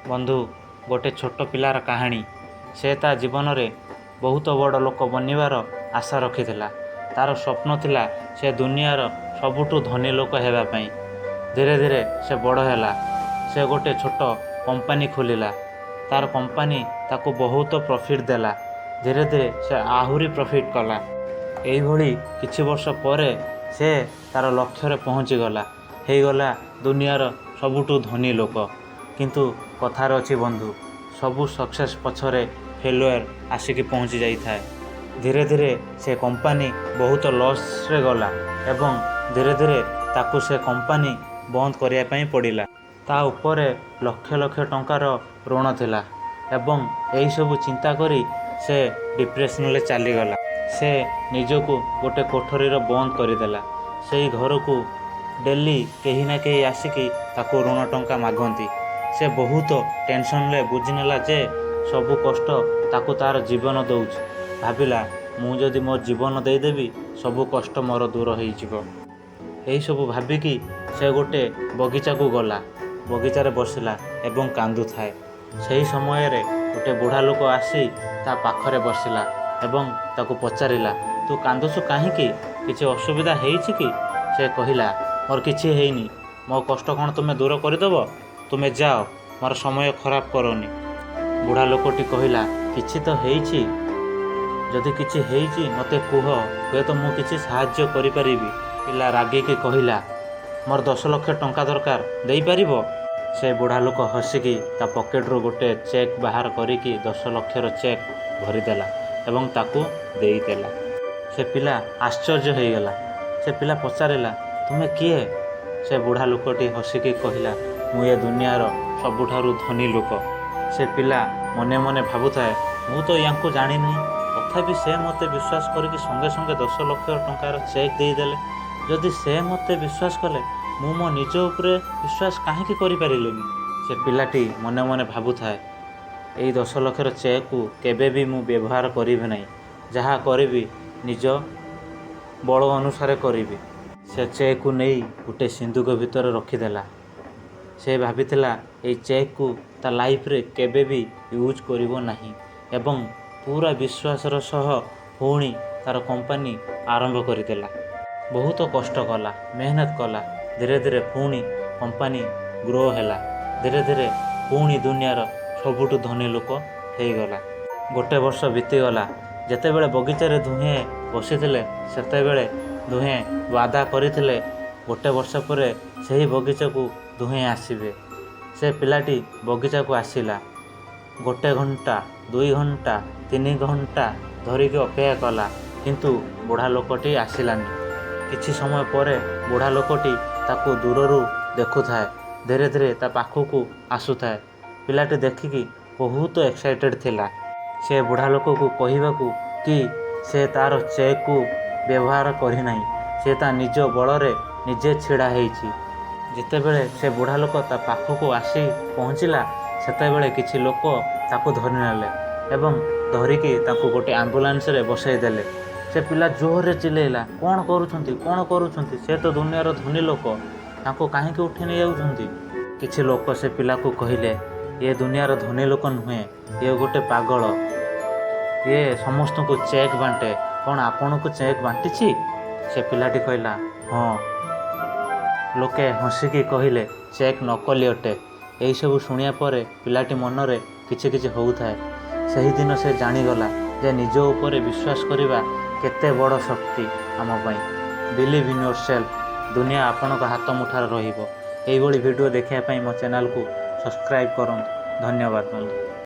बंधु गोटे छोट पिलार कहानी। से ता जीवन में बहुत बड़ लोक बनवार आशा रखी तार स्वप्न थिला से दुनियार सबुठु धनी लोक हेबापई। धीरे धीरे से बड़ हैला। से गोटे छोट कंपानी खोलिला। तार कंपानी ताको बहुत प्रॉफिट देला। धीरे धीरे से आहुरी प्रॉफिट कला। एइभଳି किछि वर्ष परे से तार लक्ष्य रे पहुँची गला। हे गला दुनियार सबुठु धनी लोक। किंतु कथार अछि बंधु, सबु सक्सेस पछरे फेलुअर आसिकी पहुँची जाई थाए। धीरे धीरे से कंपानी बहुत लॉस रे गला एवं धीरे धीरे ताकू से कंपानी बंद करिया पई पड़िला। ता उपरे लक्ष लक्ष टंकार ऋण थिला एवं एही सबु चिंता करी से डिप्रेशन ले चली गला। से निजको गोटे कोठरीर बंद करदेला। से घर को डेली कहीं ना कहीं आसिकी ताको ऋण टंका मागंती। से बहुत टेंशन ले बुझीनेला जे सबु कष्ट ताको तार जीवन दउछ। भाविला मु जदि मो जीवन देदेवी सबु कष्ट मोर दूर हो यही सबु भाविकी से गोटे बगीचा को गला। बगीचारे बसिला एवं कांदु थाए। सही समय रे गोटे बुढ़ा लोक आसी ता पाखरे बसिला एवं ताको पचारिला, तू कांदुसु काहींकी, किछि असुविधा हेइछि कि? से कहिला, मोर किछि हेइनी। मो कष्ट कौन तुमे दूर करदेव? तुमे जाओ, मोर समय खराब करोनी। बुढ़ा लोकटी कहिला, किछि तो हेइछि। जदि किछि हेइछि मते कुह, हुए तो मु किछि साहाय्य करि परिबि। पिला रागिकी कहिला, मोर 10 लाख टंका दरकार, देई परिबो? से बुढ़ा लोक हसिकी ता पकेट रो गोटे चेक बाहर करिकी 10 लाखर चेक भरिदेला एवं ताकू देईदेला। से पिला आश्चर्य हो गला। से पिला पचारिला, तुमे किए? से बुढ़ा लोकटी हसिकी कहिला, मु ए दुनियार सबुठारु धनी लोक। से पिला मने मने भाबुथाए, मु तो यांकु जानी नहीं, तथापि से मते विश्वास करिकी संगे संगे 10 लाख टंकार चेक देईदेले। जदि से मते विश्वास कले, मु मो निज उपरे विश्वास काहेकि करि पारिलेनी? से पिलाटी मने मने भाबुथाए, एई 10 लाखर चेक को केबे भी मु व्यवहार करिबे नहीं। जहा करिबी निज बल अनुसार करिबी। से चेक को नहीं गोटे सिंधुक भितर रखिदेला। से भाबिथिला एई चेक को ता लाइफ रे केबे भी यूज करिवो नहीं एवं पूरा विश्वासर सह पुणी तार कंपानी आरंभ करदेला। बहुत कष्ट कला, मेहनत कला। धीरे धीरे पुणी कंपानी ग्रो हैला। धीरे धीरे पुणी दुनियार सबुठु धनी लोक हेगला। गोटे वर्ष बीतीगला। जेतेबेले बगीचारे दुहे बसिथिले सेतेबेले दुहे वादा करिथिले गोटे वर्ष परे सही बगीचा को दुहे आसीबे। से पिलाटी बगीचा को आसिला। गोटे घंटा, 2 घंटा, 3 घंटा धरिकी अपेक्षा कला, किंतु बुढ़ा लोकटी आसिलानी। किछि समय परे बुढ़ा लोकटी ताकू दूररू देखुथाए। धीरे धीरे ता पाखकू आसुथाए। पिलाटी देखिकी बहुत एक्साइटेड थिला। से बुढ़ा लोक को कहिबाकू कि से तार चेक को व्यवहार करि नाही। से ता निज बलरे निजे छिड़ा हेइछि। जेतेबेले से बुढ़ा लोक ता पाखकू आसी पहुँचिला सेतेबेले किछि लोक ताकू धरि नेले एवं धरिकी ताकू गोटे एम्बुलेंस रे बसई देले। से पिला जोर रे चिल्लेला, कौन करूछंती, कौन करूछंती? से तो दुनियार धनी लोक, ताको काहेकि उठी नै जाउछंती? किछि लोक से पिला को कहिले, ये दुनियार धनी लोक नुहे, ये गोटे पागल। ये समस्त को चेक बांटे, कौन आपण को चेक बांटिछि? से पिलाटी कहला, हाँ। लोके हसिकी कहिले, चेक नकली अटे। यही सब शुणिया परे पिलाटी मनरे किछि किछि होउथाए। सही दिन से जानीगला जे निज उपरे विश्वास करिबा केते बड़ शक्ति आम पई। Believe in yourself. दुनिया आपण को हाथ मुठार रहिबो। एही भली वीडियो देखिया पई मो चैनल को सब्सक्राइब करंतु। धन्यवाद बंधु।